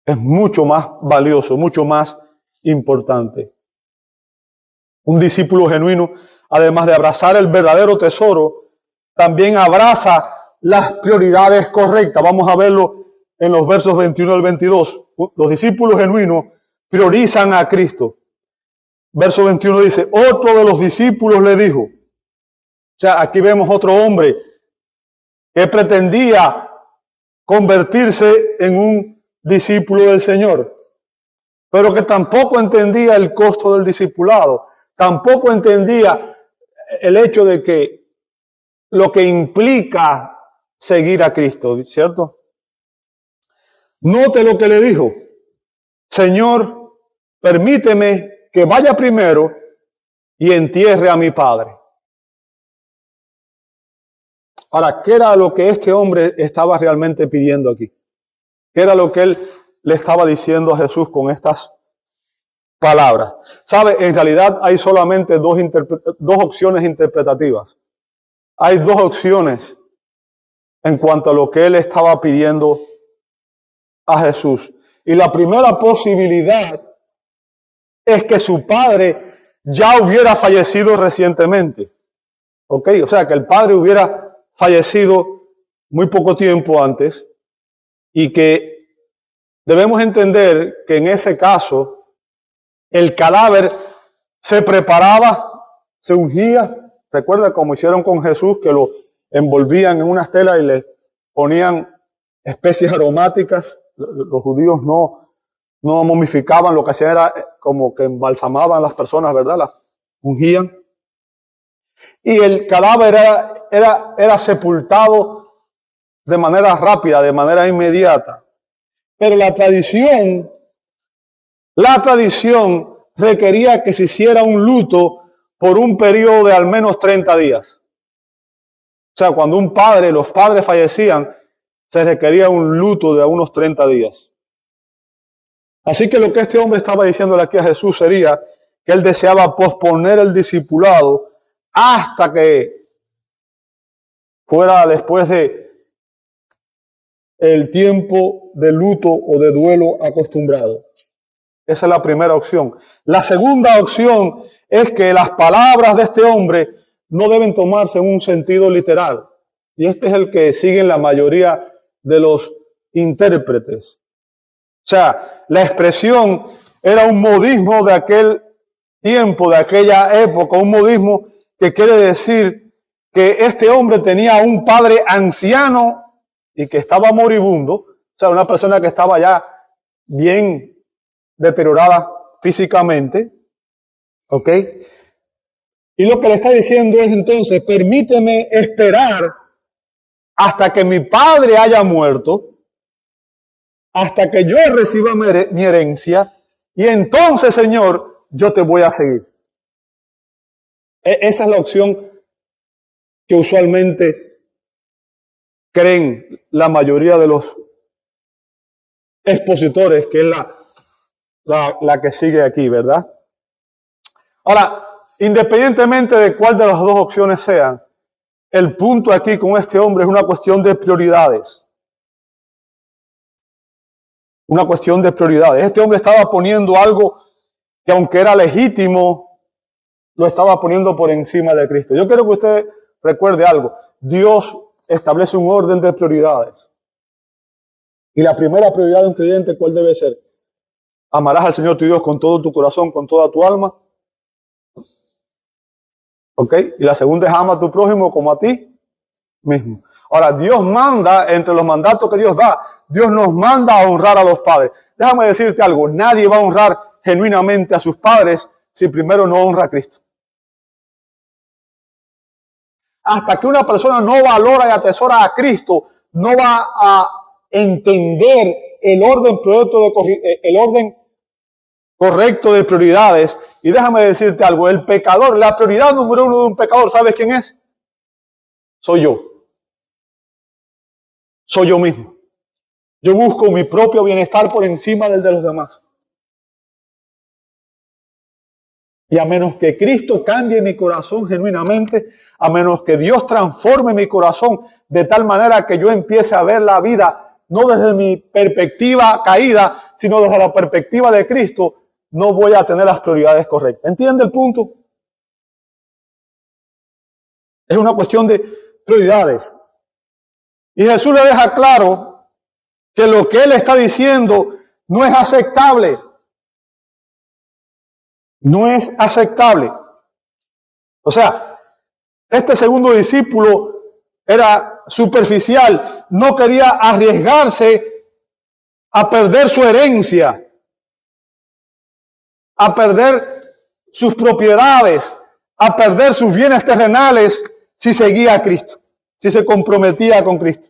es mucho más valioso, mucho más importante. Un discípulo genuino, además de abrazar el verdadero tesoro, también abraza las prioridades correctas. Vamos a verlo en los versos 21 al 22. Los discípulos genuinos priorizan a Cristo. Verso 21 dice: otro de los discípulos le dijo. O sea, aquí vemos otro hombre que pretendía convertirse en un discípulo del Señor, pero que tampoco entendía el costo del discipulado, tampoco entendía el hecho de que lo que implica seguir a Cristo, ¿cierto? Note lo que le dijo. Señor, permíteme que vaya primero y entierre a mi padre. Ahora, ¿qué era lo que este hombre estaba realmente pidiendo aquí? ¿Qué era lo que él le estaba diciendo a Jesús con estas palabras? ¿Sabe? En realidad hay solamente dos opciones interpretativas. Hay dos opciones en cuanto a lo que él estaba pidiendo a Jesús. Y la primera posibilidad es que su padre ya hubiera fallecido recientemente. ¿Ok? O sea, que el padre hubiera fallecido muy poco tiempo antes y que debemos entender que en ese caso el cadáver se preparaba, se ungía. Recuerda como hicieron con Jesús, que lo envolvían en una estela y le ponían especies aromáticas. Los judíos no momificaban, lo que hacían era como que embalsamaban a las personas, ¿verdad? Las ungían. Y el cadáver era sepultado de manera rápida, de manera inmediata. Pero la tradición requería que se hiciera un luto por un periodo de al menos 30 días. O sea, cuando los padres fallecían, se requería un luto de unos 30 días. Así que lo que este hombre estaba diciéndole aquí a Jesús sería que él deseaba posponer el discipulado hasta que fuera después de el tiempo de luto o de duelo acostumbrado. Esa es la primera opción. La segunda opción es que las palabras de este hombre no deben tomarse en un sentido literal. Y este es el que siguen la mayoría de los intérpretes. O sea, la expresión era un modismo de aquel tiempo, de aquella época, un modismo que quiere decir que este hombre tenía un padre anciano y que estaba moribundo, o sea, una persona que estaba ya bien deteriorada físicamente, ¿ok? Y lo que le está diciendo es entonces, permíteme esperar hasta que mi padre haya muerto, hasta que yo reciba mi herencia, y entonces, Señor, yo te voy a seguir. Esa es la opción que usualmente creen la mayoría de los expositores, que es la que sigue aquí, ¿verdad? Ahora, independientemente de cuál de las dos opciones sean, el punto aquí con este hombre es una cuestión de prioridades. Una cuestión de prioridades. Este hombre estaba poniendo algo que, aunque era legítimo, lo estaba poniendo por encima de Cristo. Yo quiero que usted recuerde algo. Dios establece un orden de prioridades. Y la primera prioridad de un creyente, ¿cuál debe ser? Amarás al Señor tu Dios con todo tu corazón, con toda tu alma. ¿Ok? Y la segunda es ama a tu prójimo como a ti mismo. Ahora, Dios manda, entre los mandatos que Dios da, Dios nos manda a honrar a los padres. Déjame decirte algo, nadie va a honrar genuinamente a sus padres si primero no honra a Cristo. Hasta que una persona no valora y atesora a Cristo, no va a entender el orden correcto de prioridades. Y déjame decirte algo, el pecador, la prioridad número uno de un pecador, ¿sabes quién es? Soy yo. Soy yo mismo. Yo busco mi propio bienestar por encima del de los demás. Y a menos que Cristo cambie mi corazón genuinamente, a menos que Dios transforme mi corazón de tal manera que yo empiece a ver la vida no desde mi perspectiva caída, sino desde la perspectiva de Cristo, no voy a tener las prioridades correctas. ¿Entiende el punto? Es una cuestión de prioridades. Y Jesús le deja claro que lo que él está diciendo no es aceptable. No es aceptable. O sea, este segundo discípulo era superficial, no quería arriesgarse a perder su herencia, a perder sus propiedades, a perder sus bienes terrenales si seguía a Cristo, si se comprometía con Cristo.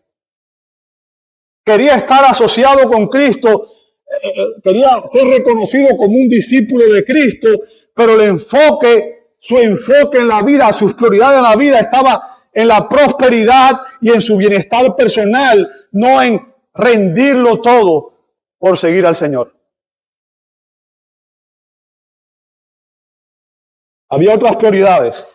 Quería estar asociado con Cristo quería ser reconocido como un discípulo de Cristo, pero su enfoque en la vida, sus prioridades en la vida estaba en la prosperidad y en su bienestar personal, no en rendirlo todo por seguir al Señor. Había otras prioridades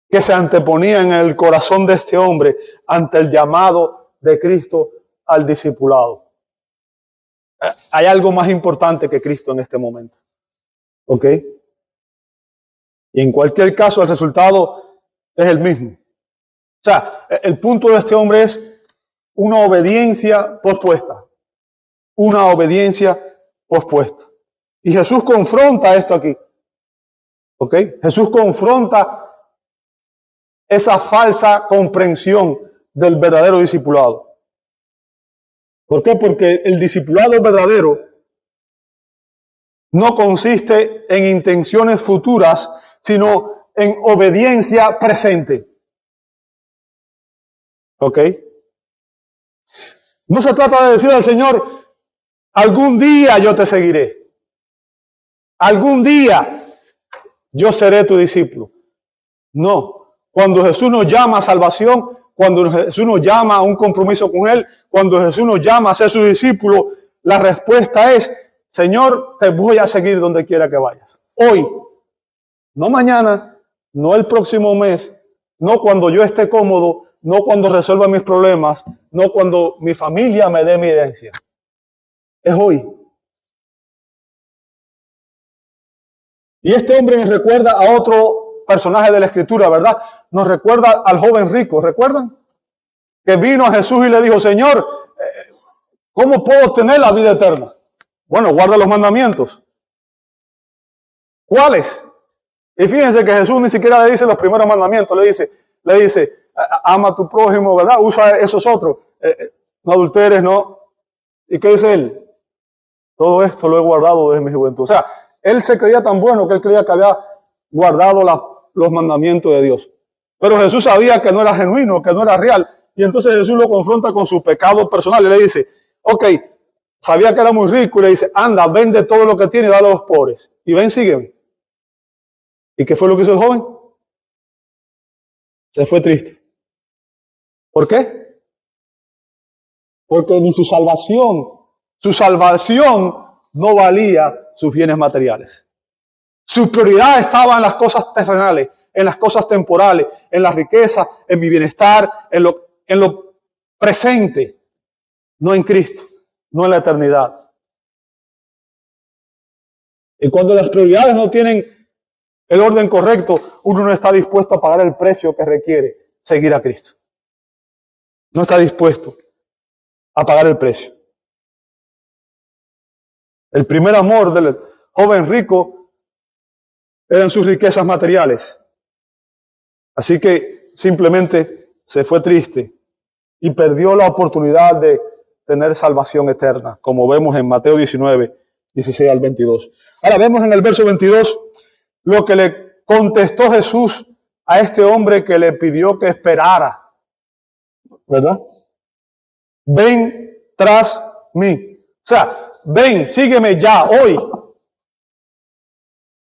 que se anteponían en el corazón de este hombre ante el llamado de Cristo al discipulado. Hay algo más importante que Cristo en este momento. ¿Ok? Y en cualquier caso el resultado es el mismo. O sea, el punto de este hombre es una obediencia pospuesta. Una obediencia pospuesta. Y Jesús confronta esto aquí. ¿Ok? Jesús confronta esa falsa comprensión del verdadero discipulado. ¿Por qué? Porque el discipulado verdadero no consiste en intenciones futuras, sino en obediencia presente. ¿Ok? No se trata de decirle al Señor, algún día yo te seguiré. Algún día yo seré tu discípulo. No. Cuando Jesús nos llama a salvación, cuando Jesús nos llama a un compromiso con Él, cuando Jesús nos llama a ser su discípulo, la respuesta es, Señor, te voy a seguir donde quiera que vayas. Hoy, no mañana, no el próximo mes, no cuando yo esté cómodo, no cuando resuelva mis problemas, no cuando mi familia me dé mi herencia. Es hoy. Y este hombre nos recuerda a otro personaje de la Escritura, ¿verdad? Nos recuerda al joven rico, ¿recuerdan? Que vino a Jesús y le dijo, Señor, ¿cómo puedo obtener la vida eterna? Bueno, guarda los mandamientos. ¿Cuáles? Y fíjense que Jesús ni siquiera le dice los primeros mandamientos, le dice, ama a tu prójimo, ¿verdad? Usa esos otros. No adulteres, no. ¿Y qué dice él? Todo esto lo he guardado desde mi juventud. O sea, él se creía tan bueno que él creía que había guardado los mandamientos de Dios. Pero Jesús sabía que no era genuino, que no era real. Y entonces Jesús lo confronta con su pecado personal y le dice, ok, sabía que era muy rico y le dice, anda, vende todo lo que tiene y dale a los pobres. Y ven, sígueme. ¿Y qué fue lo que hizo el joven? Se fue triste. ¿Por qué? Porque ni su salvación no valía sus bienes materiales. Su prioridad estaba en las cosas terrenales, en las cosas temporales, en la riqueza, en mi bienestar, en lo presente, no en Cristo, no en la eternidad. Y cuando las prioridades no tienen el orden correcto, uno no está dispuesto a pagar el precio que requiere seguir a Cristo. No está dispuesto a pagar el precio. El primer amor del joven rico eran sus riquezas materiales. Así que simplemente se fue triste y perdió la oportunidad de tener salvación eterna, como vemos en Mateo 19, 16 al 22. Ahora vemos en el verso 22 lo que le contestó Jesús a este hombre que le pidió que esperara. ¿Verdad? Ven tras mí. O sea, ven, sígueme ya, hoy.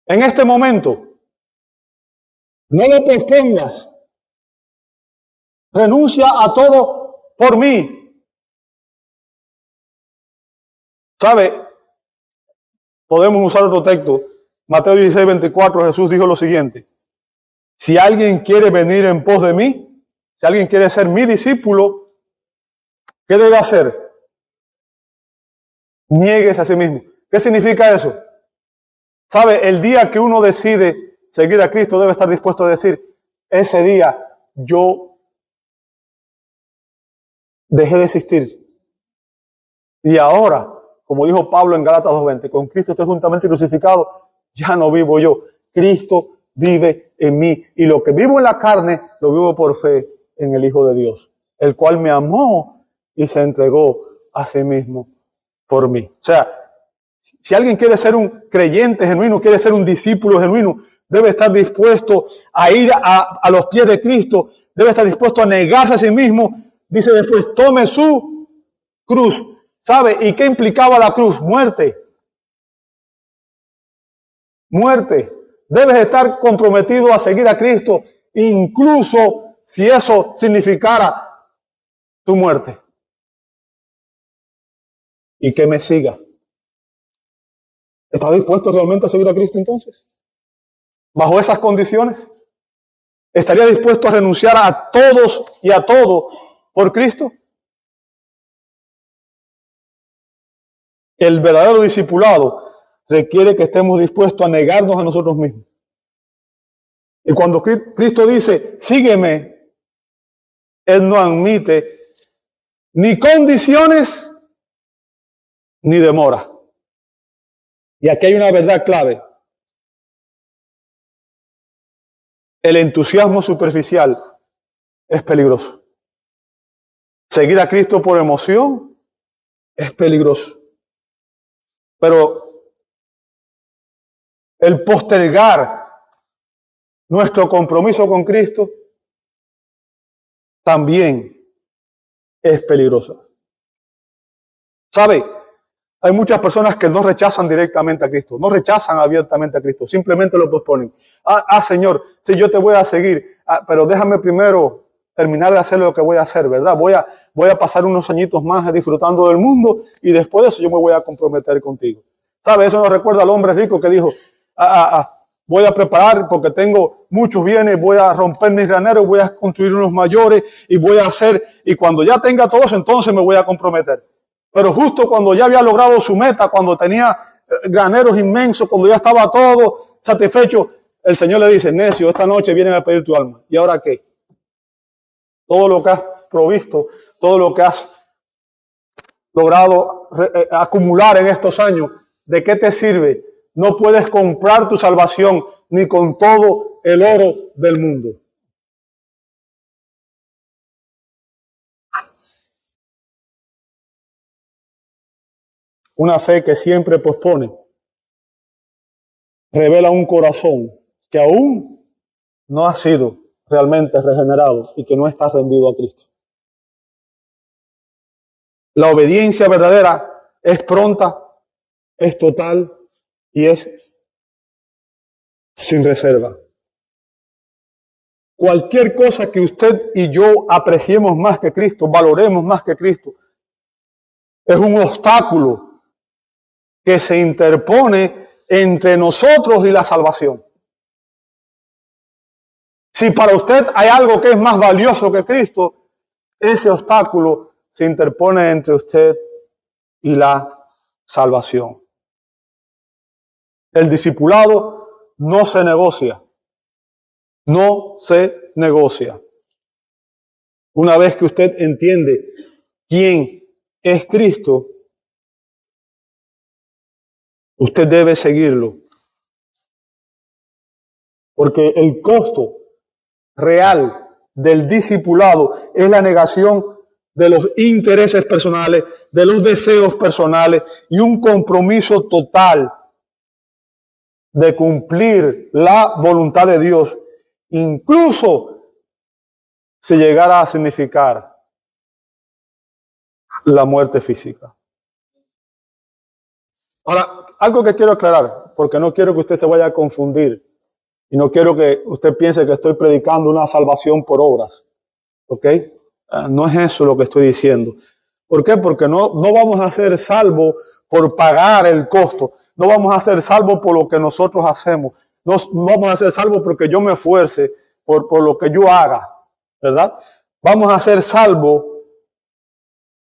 En este momento. No lo pospongas. Renuncia a todo por mí. ¿Sabe? Podemos usar otro texto. Mateo 16, 24, Jesús dijo lo siguiente. Si alguien quiere venir en pos de mí, si alguien quiere ser mi discípulo, ¿qué debe hacer? Niéguese a sí mismo. ¿Qué significa eso? ¿Sabe? El día que uno decide seguir a Cristo debe estar dispuesto a decir, ese día yo dejé de existir. Y ahora, como dijo Pablo en Gálatas 2:20, con Cristo estoy juntamente crucificado, ya no vivo yo. Cristo vive en mí. Y lo que vivo en la carne, lo vivo por fe en el Hijo de Dios, el cual me amó y se entregó a sí mismo por mí. O sea, si alguien quiere ser un creyente genuino, quiere ser un discípulo genuino, debe estar dispuesto a ir a los pies de Cristo, debe estar dispuesto a negarse a sí mismo. Dice después, tome su cruz. ¿Sabe? ¿Y qué implicaba la cruz? Muerte. Muerte. Debes estar comprometido a seguir a Cristo, incluso si eso significara tu muerte. Y que me siga. ¿Está dispuesto realmente a seguir a Cristo entonces? Bajo esas condiciones. ¿Estaría dispuesto a renunciar a todos y a todo por Cristo? El verdadero discipulado requiere que estemos dispuestos a negarnos a nosotros mismos. Y cuando Cristo dice, sígueme, Él no admite ni condiciones ni demora. Y aquí hay una verdad clave. El entusiasmo superficial es peligroso. Seguir a Cristo por emoción es peligroso. Pero el postergar nuestro compromiso con Cristo también es peligroso. ¿Sabe? Hay muchas personas que no rechazan directamente a Cristo, no rechazan abiertamente a Cristo, simplemente lo posponen. Señor, sí, yo te voy a seguir, pero déjame primero terminar de hacer lo que voy a hacer, ¿verdad? Voy a pasar unos añitos más disfrutando del mundo y después de eso yo me voy a comprometer contigo. ¿Sabe? Eso nos recuerda al hombre rico que dijo, voy a preparar porque tengo muchos bienes, voy a romper mis graneros, voy a construir unos mayores y voy a hacer, y cuando ya tenga todo eso, entonces me voy a comprometer. Pero justo cuando ya había logrado su meta, cuando tenía graneros inmensos, cuando ya estaba todo satisfecho, el Señor le dice, necio, esta noche vienen a pedir tu alma. ¿Y ahora qué? Todo lo que has provisto, todo lo que has logrado acumular en estos años, ¿de qué te sirve? No puedes comprar tu salvación ni con todo el oro del mundo. Una fe que siempre pospone revela un corazón que aún no ha sido realmente regenerado y que no está rendido a Cristo. La obediencia verdadera es pronta, es total y es sin reserva. Cualquier cosa que usted y yo apreciemos más que Cristo, valoremos más que Cristo, es un obstáculo que se interpone entre nosotros y la salvación. Si para usted hay algo que es más valioso que Cristo, ese obstáculo se interpone entre usted y la salvación. El discipulado no se negocia. No se negocia. Una vez que usted entiende quién es Cristo, usted debe seguirlo. Porque el costo real del discipulado es la negación de los intereses personales, de los deseos personales y un compromiso total de cumplir la voluntad de Dios, incluso si llegara a significar la muerte física. Ahora, algo que quiero aclarar, porque no quiero que usted se vaya a confundir y no quiero que usted piense que estoy predicando una salvación por obras, ¿ok? No es eso lo que estoy diciendo. ¿Por qué? Porque no vamos a ser salvos por pagar el costo. No vamos a ser salvos por lo que nosotros hacemos. No vamos a ser salvos porque yo me esfuerce por lo que yo haga, ¿verdad? Vamos a ser salvos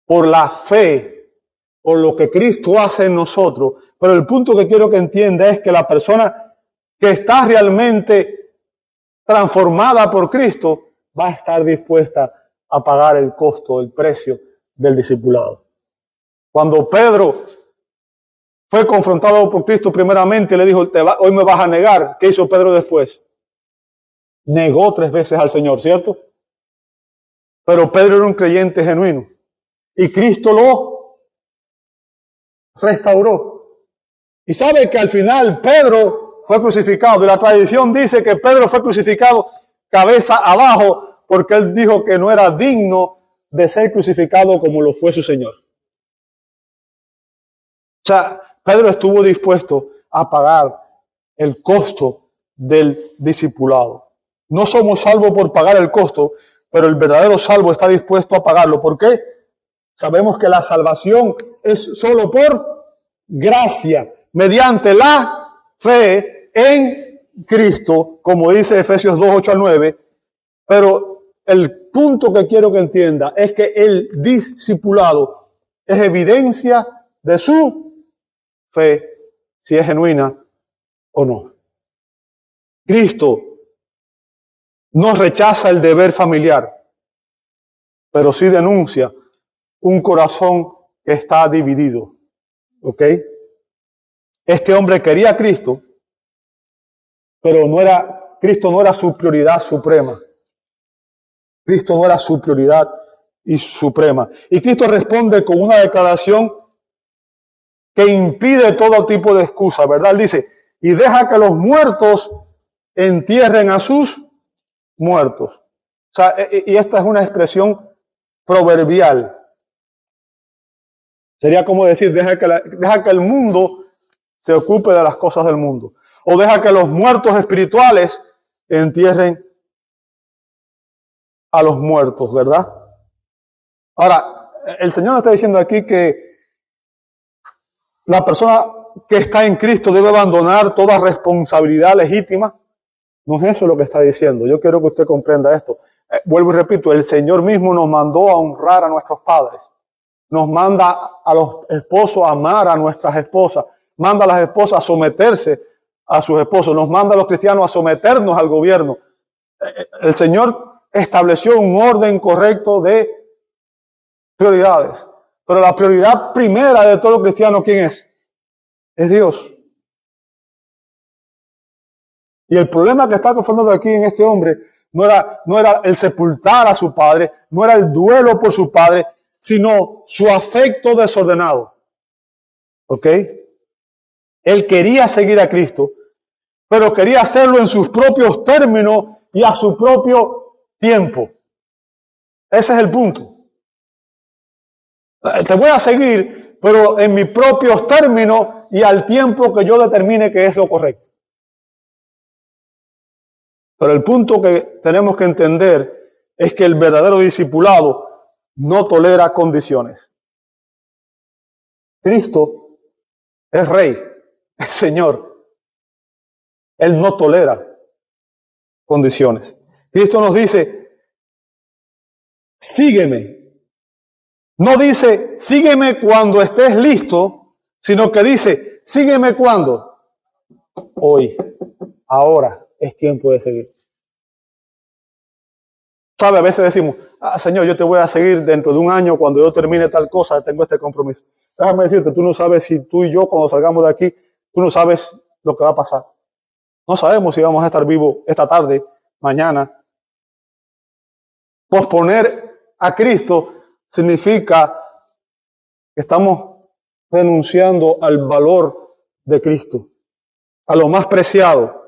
por la fe, por lo que Cristo hace en nosotros. Pero el punto que quiero que entienda es que la persona que está realmente transformada por Cristo va a estar dispuesta a pagar el costo, el precio del discipulado. Cuando Pedro fue confrontado por Cristo primeramente, le dijo, hoy me vas a negar. ¿Qué hizo Pedro después? Negó 3 veces al Señor, ¿cierto? Pero Pedro era un creyente genuino. Y Cristo lo restauró. Y sabe que al final Pedro fue crucificado. Y la tradición dice que Pedro fue crucificado cabeza abajo porque él dijo que no era digno de ser crucificado como lo fue su Señor. sea, Pedro estuvo dispuesto a pagar el costo del discipulado. No somos salvos por pagar el costo, pero el verdadero salvo está dispuesto a pagarlo. ¿Por qué? Sabemos que la salvación es solo por gracia, mediante la fe en Cristo, como dice Efesios 2, 8 al 9. Pero el punto que quiero que entienda es que el discipulado es evidencia de su fe, si es genuina o no. Cristo no rechaza el deber familiar, pero sí denuncia un corazón que está dividido. ¿Ok? Este hombre quería a Cristo, pero Cristo no era su prioridad suprema. Cristo no era su prioridad y suprema. Y Cristo responde con una declaración que impide todo tipo de excusa, ¿verdad? Él dice, y deja que los muertos entierren a sus muertos. O sea, y esta es una expresión proverbial. Sería como decir, deja que el mundo se ocupe de las cosas del mundo. O deja que los muertos espirituales entierren a los muertos, ¿verdad? Ahora, el Señor está diciendo aquí que la persona que está en Cristo debe abandonar toda responsabilidad legítima. No es eso lo que está diciendo. Yo quiero que usted comprenda esto. Vuelvo y repito, el Señor mismo nos mandó a honrar a nuestros padres. Nos manda a los esposos a amar a nuestras esposas. Manda a las esposas a someterse a sus esposos. Nos manda a los cristianos a someternos al gobierno. El Señor estableció un orden correcto de prioridades. Pero la prioridad primera de todo cristiano, ¿quién es? Es Dios. Y el problema que está confrontando aquí en este hombre no era el sepultar a su padre, no era el duelo por su padre, sino su afecto desordenado. ¿Ok? Él quería seguir a Cristo, pero quería hacerlo en sus propios términos y a su propio tiempo. Ese es el punto. Te voy a seguir, pero en mis propios términos y al tiempo que yo determine que es lo correcto. Pero el punto que tenemos que entender es que el verdadero discipulado no tolera condiciones. Cristo es Rey, es Señor. Él no tolera condiciones. Cristo nos dice, sígueme. No dice, sígueme cuando estés listo, sino que dice, sígueme cuando. Hoy, ahora es tiempo de seguir. ¿Sabe? A veces decimos, Señor, yo te voy a seguir dentro de un año cuando yo termine tal cosa, tengo este compromiso. Déjame decirte, tú no sabes si tú y yo cuando salgamos de aquí, tú no sabes lo que va a pasar. No sabemos si vamos a estar vivos esta tarde, mañana. Posponer a Cristo significa que estamos renunciando al valor de Cristo, a lo más preciado.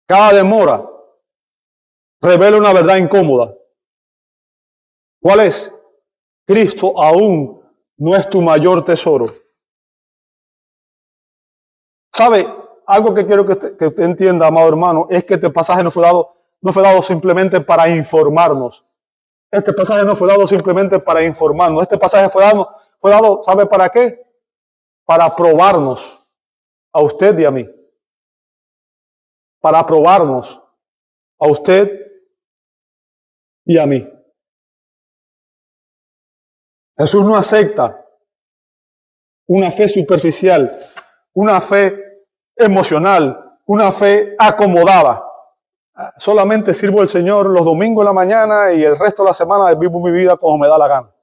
Cada demora revela una verdad incómoda. ¿Cuál es? Cristo aún no es tu mayor tesoro. ¿Sabe? Algo que quiero que usted entienda, amado hermano, es que este pasaje no fue dado simplemente para informarnos. Este pasaje no fue dado simplemente para informarnos. Este pasaje fue dado, ¿sabe para qué? Para probarnos a usted y a mí. Para probarnos a usted y a mí. Jesús no acepta una fe superficial, una fe emocional, una fe acomodada. Solamente sirvo al Señor los domingos en la mañana y el resto de la semana vivo mi vida como me da la gana.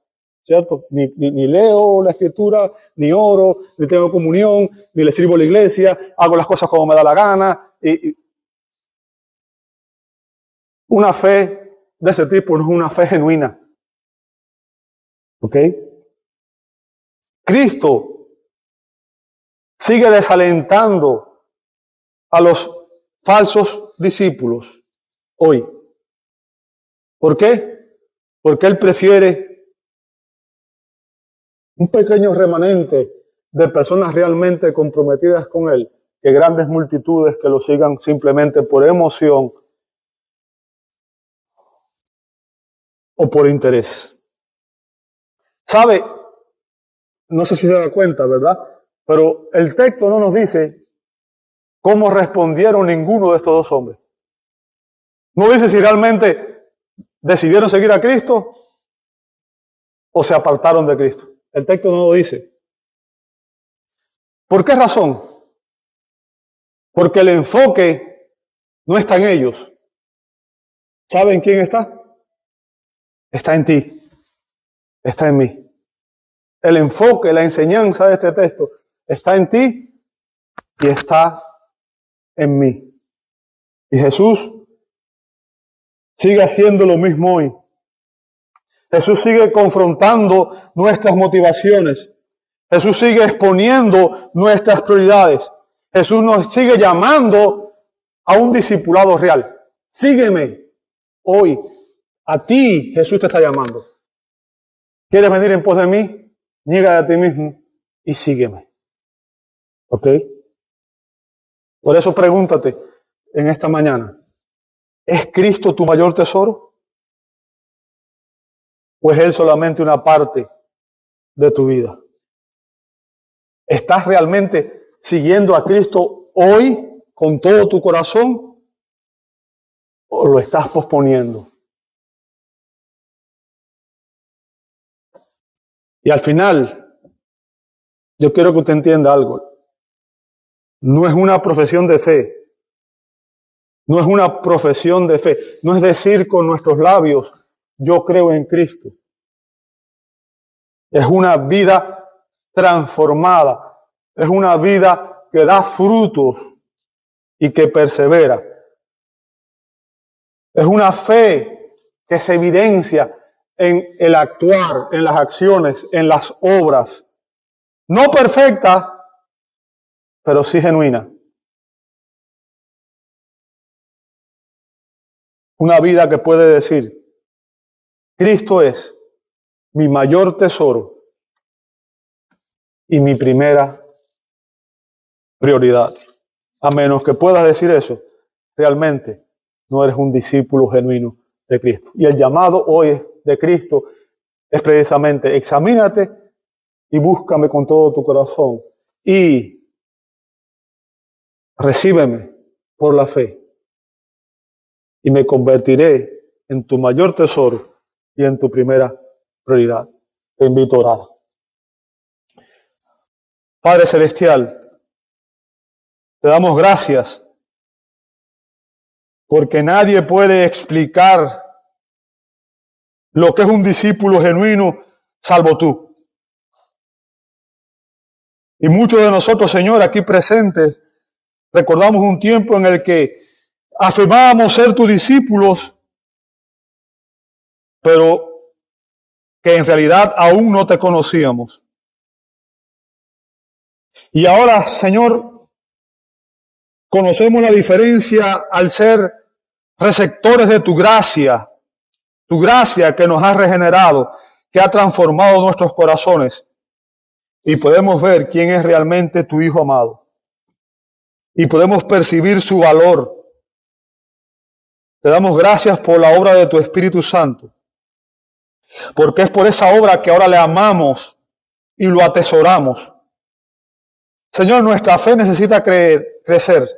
¿Cierto? Ni leo la Escritura, ni oro, ni tengo comunión, ni le sirvo a la iglesia, hago las cosas como me da la gana. Una fe de ese tipo no es una fe genuina. ¿Ok? Cristo sigue desalentando a los falsos discípulos hoy. ¿Por qué? Porque Él prefiere un pequeño remanente de personas realmente comprometidas con Él que grandes multitudes que lo sigan simplemente por emoción o por interés. ¿Sabe? No sé si se da cuenta, ¿verdad? Pero el texto no nos dice cómo respondieron ninguno de estos dos hombres. No dice si realmente decidieron seguir a Cristo o se apartaron de Cristo. El texto no lo dice. ¿Por qué razón? Porque el enfoque no está en ellos. ¿Saben quién está? Está en ti. Está en mí. El enfoque, la enseñanza de este texto está en ti y está en mí. Y Jesús sigue haciendo lo mismo hoy. Jesús sigue confrontando nuestras motivaciones. Jesús sigue exponiendo nuestras prioridades. Jesús nos sigue llamando a un discipulado real. Sígueme hoy. A ti Jesús te está llamando. ¿Quieres venir en pos de mí? Niégate a ti mismo y sígueme. ¿Ok? Por eso pregúntate en esta mañana, ¿es Cristo tu mayor tesoro? ¿O es Él solamente una parte de tu vida? ¿Estás realmente siguiendo a Cristo hoy con todo tu corazón? ¿O lo estás posponiendo? Y al final, yo quiero que usted entienda algo. No es una profesión de fe. No es una profesión de fe. No es decir con nuestros labios, yo creo en Cristo. Es una vida transformada. Es una vida que da frutos y que persevera. Es una fe que se evidencia en el actuar, en las acciones, en las obras. No perfecta, pero sí genuina. Una vida que puede decir, Cristo es mi mayor tesoro y mi primera prioridad. A menos que puedas decir eso, realmente no eres un discípulo genuino de Cristo. Y el llamado hoy de Cristo es precisamente, examínate y búscame con todo tu corazón y recíbeme por la fe y me convertiré en tu mayor tesoro y en tu primera prioridad. Te invito a orar. Padre Celestial, te damos gracias porque nadie puede explicar lo que es un discípulo genuino salvo tú. Y muchos de nosotros, Señor, aquí presentes, recordamos un tiempo en el que afirmábamos ser tus discípulos, pero que en realidad aún no te conocíamos. Y ahora, Señor, conocemos la diferencia al ser receptores de tu gracia que nos ha regenerado, que ha transformado nuestros corazones. Y podemos ver quién es realmente tu Hijo amado. Y podemos percibir su valor. Te damos gracias por la obra de tu Espíritu Santo. Porque es por esa obra que ahora le amamos y lo atesoramos. Señor, nuestra fe necesita crecer.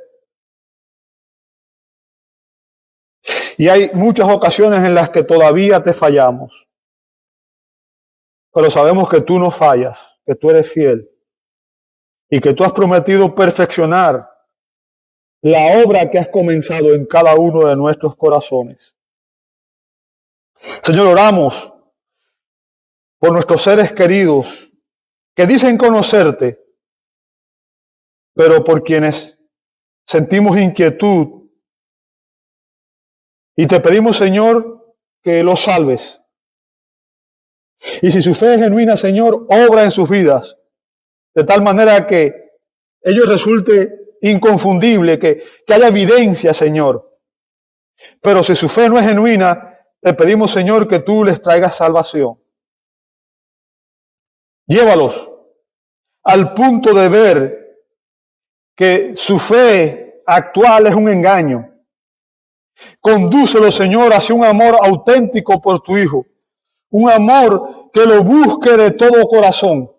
Y hay muchas ocasiones en las que todavía te fallamos. Pero sabemos que tú no fallas, que tú eres fiel. Y que tú has prometido perfeccionar la obra que has comenzado en cada uno de nuestros corazones. Señor, oramos por nuestros seres queridos que dicen conocerte, pero por quienes sentimos inquietud. Y te pedimos, Señor, que los salves. Y si su fe es genuina, Señor, obra en sus vidas, de tal manera que ello resulte inconfundible, que haya evidencia, Señor. Pero si su fe no es genuina, te pedimos, Señor, que tú les traigas salvación. Llévalos al punto de ver que su fe actual es un engaño. Condúcelo, Señor, hacia un amor auténtico por tu Hijo. Un amor que lo busque de todo corazón.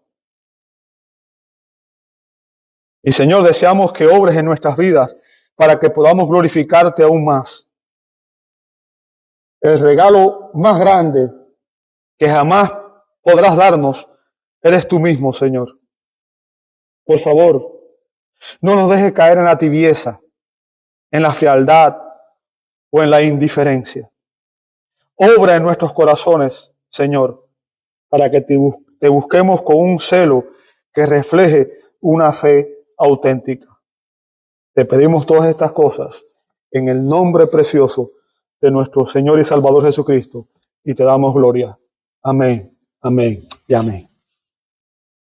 Y, Señor, deseamos que obres en nuestras vidas para que podamos glorificarte aún más. El regalo más grande que jamás podrás darnos eres tú mismo, Señor. Por favor, no nos dejes caer en la tibieza, en la frialdad o en la indiferencia. Obra en nuestros corazones, Señor, para que te busquemos con un celo que refleje una fe auténtica. Te pedimos todas estas cosas en el nombre precioso de nuestro Señor y Salvador Jesucristo y te damos gloria. Amén, amén y amén.